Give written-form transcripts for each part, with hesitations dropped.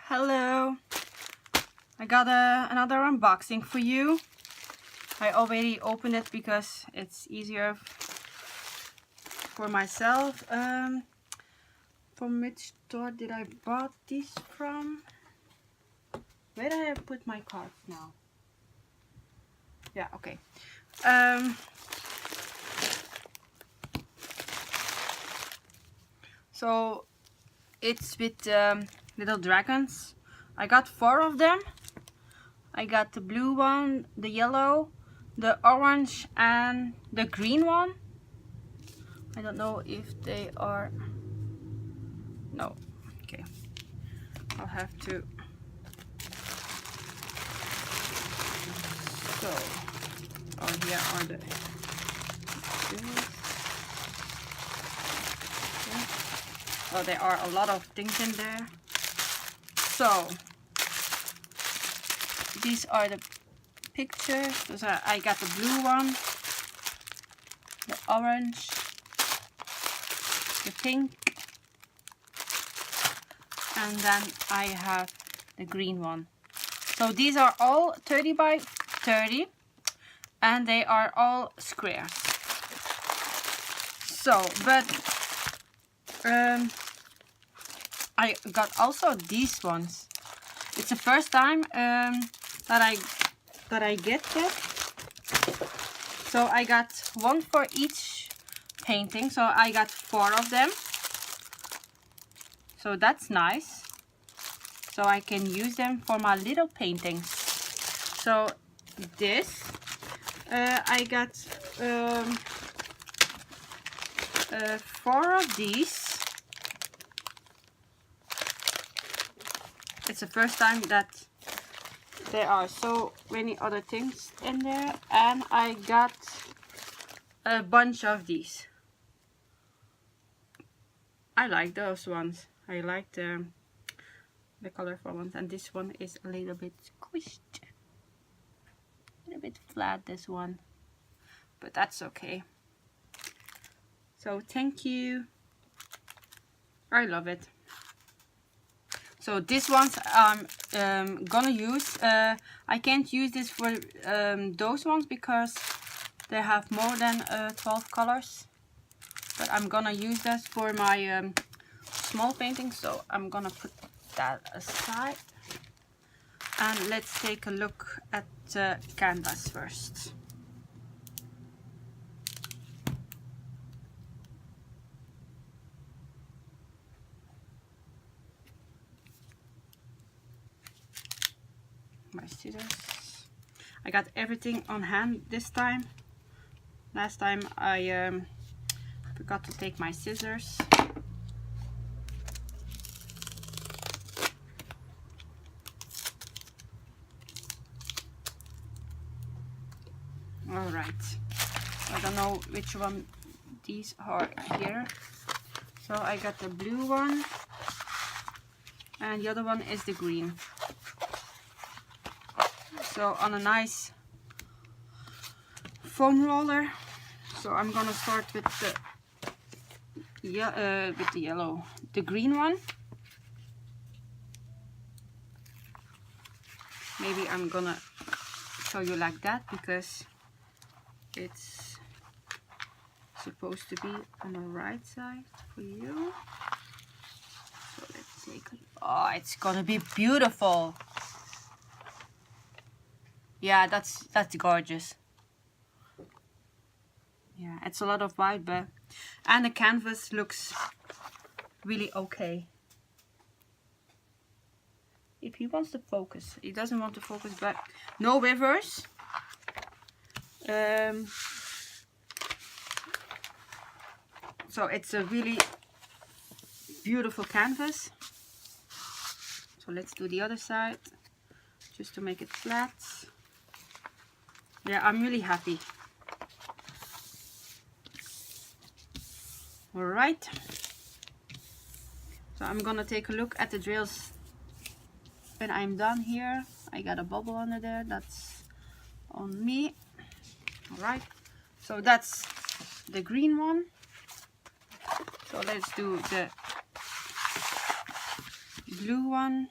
Hello, I got another unboxing for you. I already opened it because it's easier for myself. From which store did I bought these from? Where did I put my cards now? Yeah, okay. So it's with little dragons. I got 4 of them. I got the blue one, the yellow, the orange, and the green one. I don't know if they are... No. Okay. I'll have to... So... Oh, here are the... Oh, there are a lot of things in there. So... These are the pictures. I got the blue one, the orange, the pink, and then I have the green one. So these are all 30 by 30 and they are all squares. So, but I got also these ones. It's the first time that I get that. So I got one for each painting. So I got 4 of them. So that's nice. So I can use them for my little paintings. So this I got 4 of these. It's the first time that there are so many other things in there, and I got a bunch of these. I like those ones. I like the colorful ones, and this one is a little bit squished, a little bit flat, this one, but that's okay. So thank you. I love it. So this ones I'm gonna use. I can't use this for those ones because they have more than 12 colors. But I'm gonna use this for my small painting. So I'm gonna put that aside. And let's take a look at the canvas first. My scissors. I got everything on hand this time. Last time I forgot to take my scissors. All right. I don't know which one these are here. So I got the blue one, and the other one is the green. So on a nice foam roller. So I'm gonna start with the yellow, the green one. Maybe I'm gonna show you like that because it's supposed to be on the right side for you. So let's take it. Oh, it's gonna be beautiful. Yeah, that's gorgeous. Yeah, it's a lot of white, but and the canvas looks really okay. If he wants to focus, he doesn't want to focus, but no reverse. So it's a really beautiful canvas. So let's do the other side, just to make it flat. Yeah, I'm really happy. All right. So I'm gonna take a look at the drills when I'm done here. I got a bubble under there, that's on me. All right. So that's the green one. So let's do the blue one.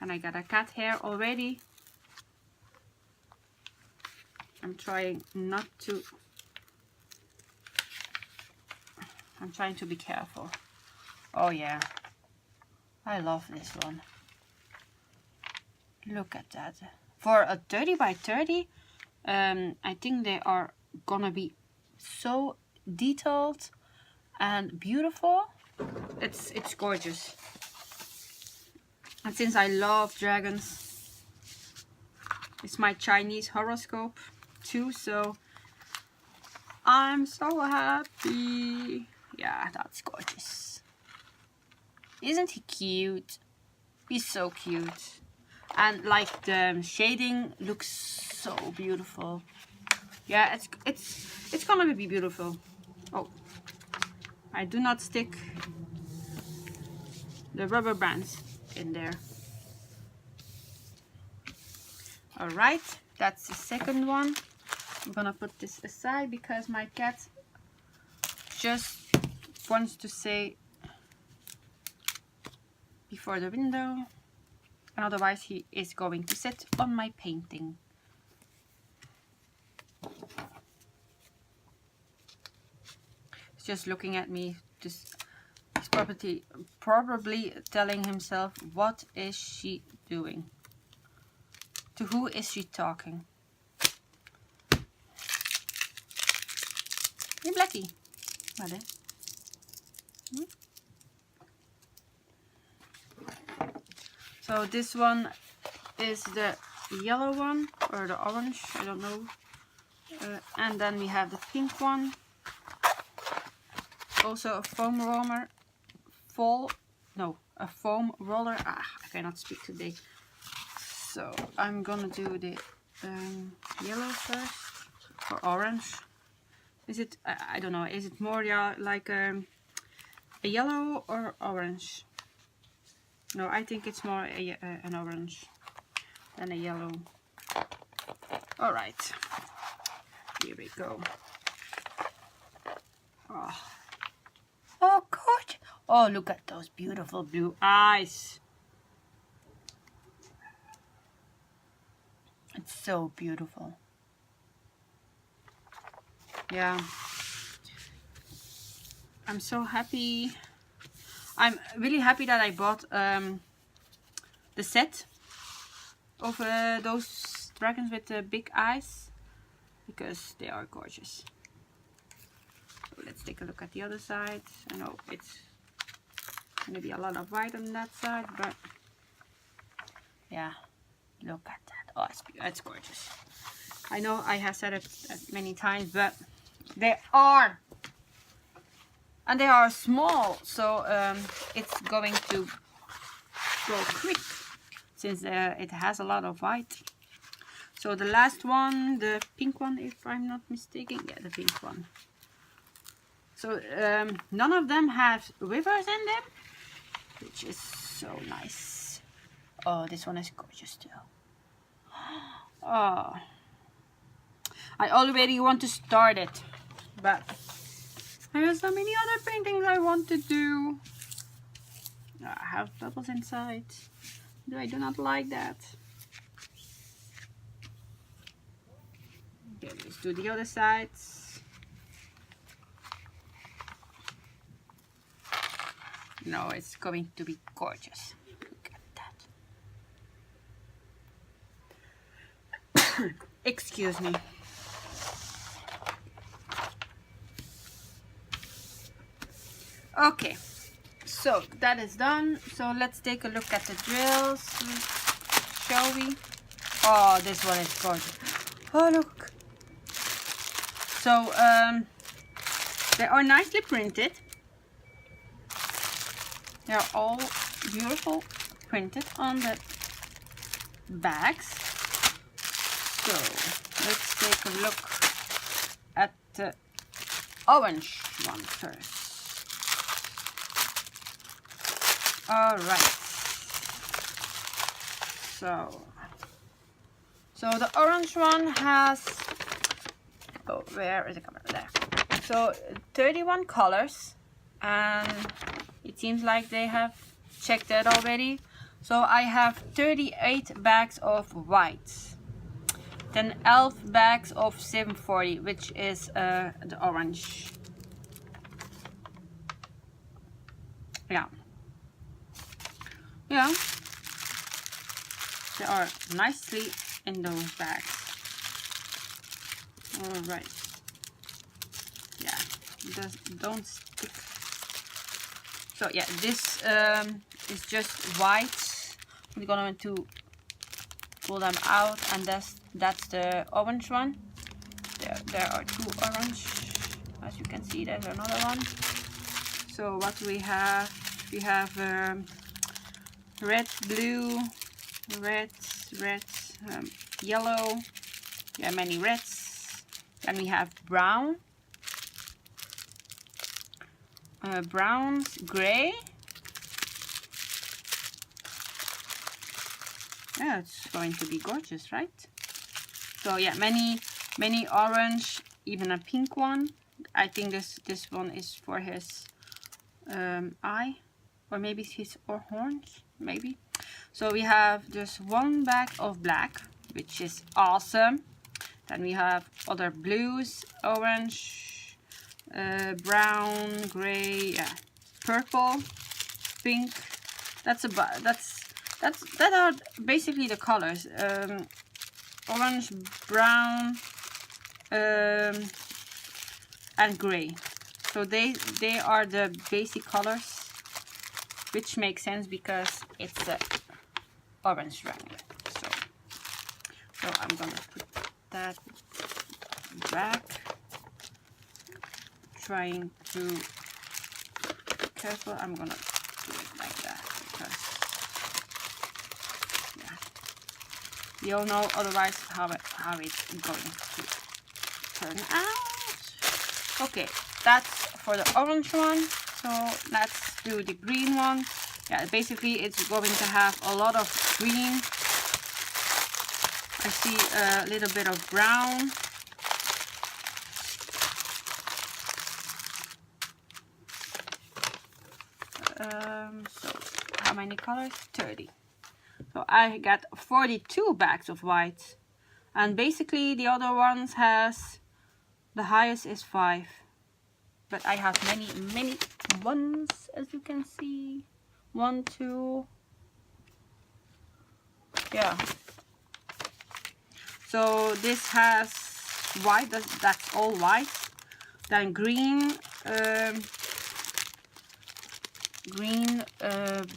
And I got a cat hair already. I'm trying not to... I'm trying to be careful. Oh yeah. I love this one. Look at that. For a 30 by 30, I think they are gonna be so detailed and beautiful. It's gorgeous. And since I love dragons, it's my Chinese horoscope too, so I'm so happy. Yeah, that's gorgeous. Isn't he cute? He's so cute. And like the shading looks so beautiful. Yeah, it's gonna be beautiful. Oh, I do not stick the rubber bands in there. Alright, that's the second one. I'm gonna put this aside because my cat just wants to stay before the window, and otherwise he is going to sit on my painting. He's just looking at me, just he's probably telling himself, what is she doing? To who is she talking? Hey Blackie. Wat hè? So this one is the yellow one or the orange, I don't know. And then we have the pink one. Also a foam roller. A foam roller. Ah, I cannot speak today. So I'm gonna do the yellow first, or orange. Is it? I don't know. Is it more like a yellow or orange? No, I think it's more an orange than a yellow. All right, here we go. Oh, God! Oh, look at those beautiful blue eyes. It's so beautiful. Yeah, I'm so happy. I'm really happy that I bought the set of those dragons with the big eyes, because they are gorgeous. So let's take a look at the other side. I know it's gonna be a lot of white on that side, but yeah, look at that. Oh, it's gorgeous. I know I have said it many times, but they are, and they are small, so it's going to go quick since it has a lot of white. So the last one, the pink one, if I'm not mistaken, yeah, the pink one. So none of them have rivers in them, which is so nice. Oh, this one is gorgeous too. Oh, I already want to start it, but I have so many other paintings I want to do. I have bubbles inside. I do not like that. Okay, let's do the other sides. No, it's going to be gorgeous. Look at that. Excuse me. Okay, so that is done. So let's take a look at the drills, shall we? Oh, this one is gorgeous. Oh, look. So they are nicely printed. They are all beautiful printed on the bags. So let's take a look at the orange one first. All right. So the orange one has, oh, where is the camera? There. So 31 colors, and it seems like they have checked that already. So I have 38 bags of white, then 11 bags of 740, which is the orange. Yeah, they are nicely in those bags. All right. Yeah, don't stick. So yeah, this is just white. We're going to pull them out, and that's the orange one. There are two orange. As you can see, there's another one. So what we have? We have red, blue, red, yellow. Yeah, many reds. Then we have brown, browns, gray. Yeah, it's going to be gorgeous, right? So yeah, many orange, even a pink one. I think this one is for his eye, or maybe his horns, maybe. So we have just one bag of black, which is awesome. Then we have other blues, orange, brown, gray, yeah, purple, pink. That are basically the colors. Orange, brown, and gray. So they are the basic colors, which makes sense because it's a orange wrangler. So I'm gonna put that back. Trying to be careful. I'm gonna do it like that because yeah, you all know otherwise how it's going to turn out. Okay, that's for the orange one. So let's do the green one. Yeah, basically it's going to have a lot of green. I see a little bit of brown. So how many colors? 30. So I got 42 bags of white, and basically the other ones has the highest is 5, but I have many ones, as you can see. 1, 2, yeah. So this has white, that's all white. Then green,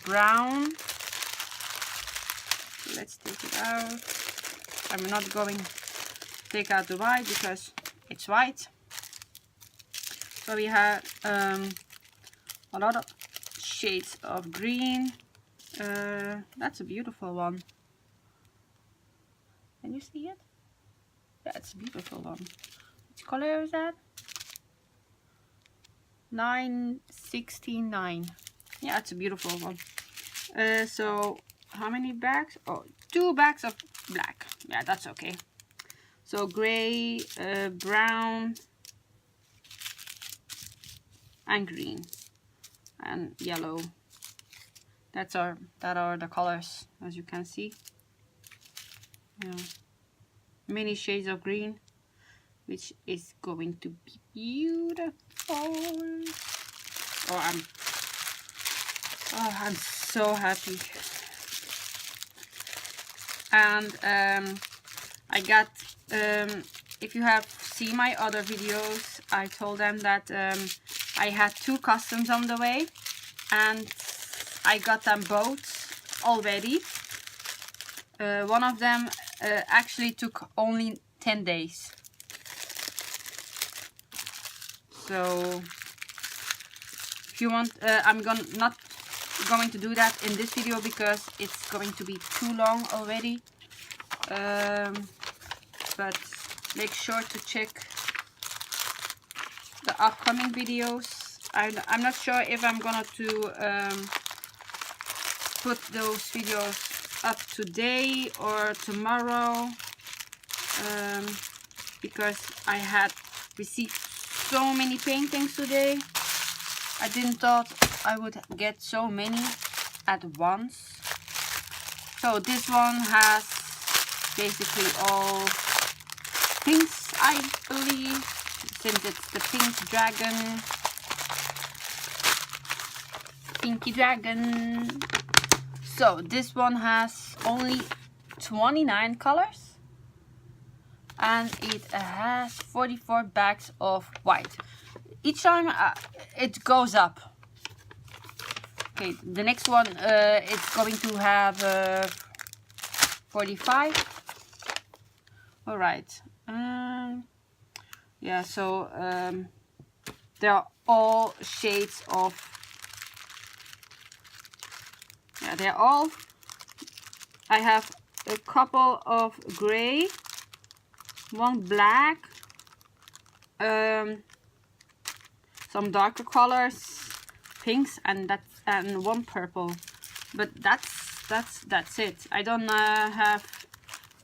brown. Let's take it out. I'm not going to take out the white because it's white. So we have a lot of shades of green. That's a beautiful one. Can you see it? That's a beautiful one. Which color is that? 969. Yeah, it's a beautiful one. So how many bags? Oh, 2 bags of black. Yeah, that's okay. So gray, brown, and green, and yellow. That are the colors, as you can see. Yeah. Many shades of green, which is going to be beautiful. I'm so happy. And I got, if you have seen my other videos, I told them that I had 2 customs on the way, and I got them both already. One of them actually took only 10 days. So if you want, I'm not going to do that in this video because it's going to be too long already. But make sure to check the upcoming videos. I'm not sure if I'm gonna put those videos up today or tomorrow, because I had received so many paintings today. I didn't thought I would get so many at once. So this one has basically all pinks, I believe, since it's the pink dragon. Pinky dragon. So this one has only 29 colors. And it has 44 bags of white. Each time it goes up. Okay, the next one it's going to have 45. All right. Yeah, so they are all shades of. Yeah, they're all. I have a couple of gray, one black, some darker colors, pinks, and one purple. But that's it. I don't have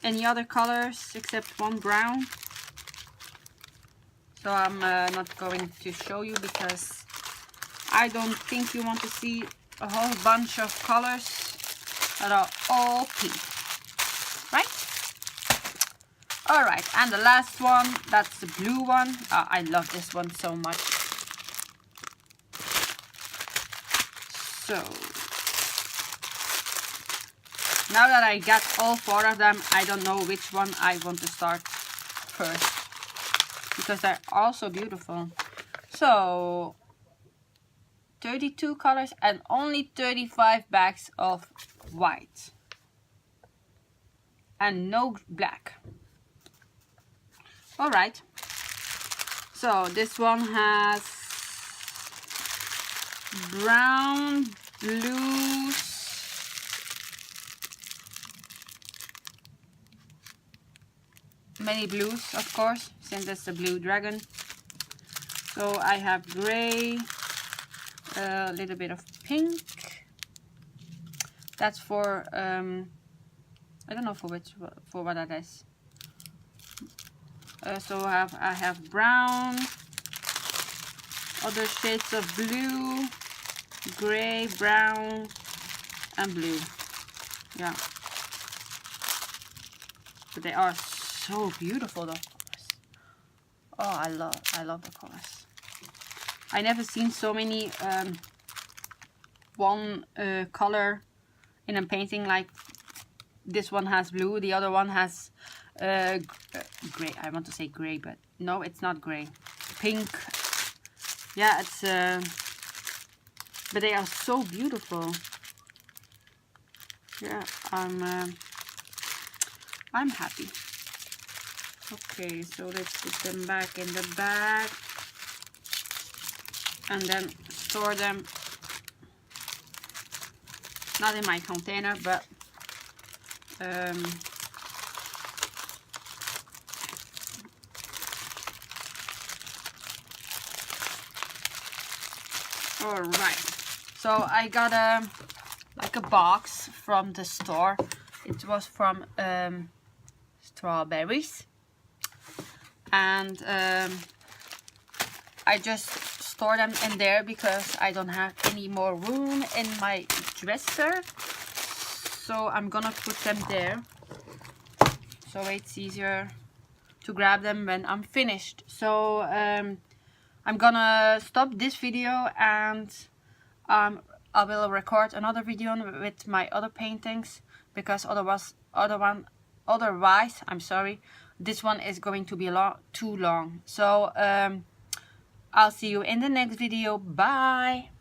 any other colors except one brown. So I'm not going to show you because I don't think you want to see a whole bunch of colors that are all pink, right? All right, and the last one, that's the blue one. I love this one so much. So now that I got all 4 of them, I don't know which one I want to start first because they're all so beautiful. So 32 colors and only 35 bags of white and no black. All right, so this one has brown, blues, many blues, of course, since it's the blue dragon. So I have gray, a little bit of pink. That's for I don't know for what that is. So I have brown, other shades of blue, gray, brown, and blue. Yeah, but they are so beautiful, those colors. Oh, I love the colors. I never seen so many one color in a painting. Like this one has blue, the other one has gray. I want to say gray, but no, it's not gray. Pink. Yeah, it's but they are so beautiful. Yeah, I'm happy. Okay, so let's put them back in the bag and then store them, not in my container, but all right. So I got like a box from the store. It was from strawberries, and I just store them in there because I don't have any more room in my dresser. So I'm gonna put them there so it's easier to grab them when I'm finished. So I'm gonna stop this video and I will record another video with my other paintings because otherwise I'm sorry, this one is going to be too long. So I'll see you in the next video. Bye.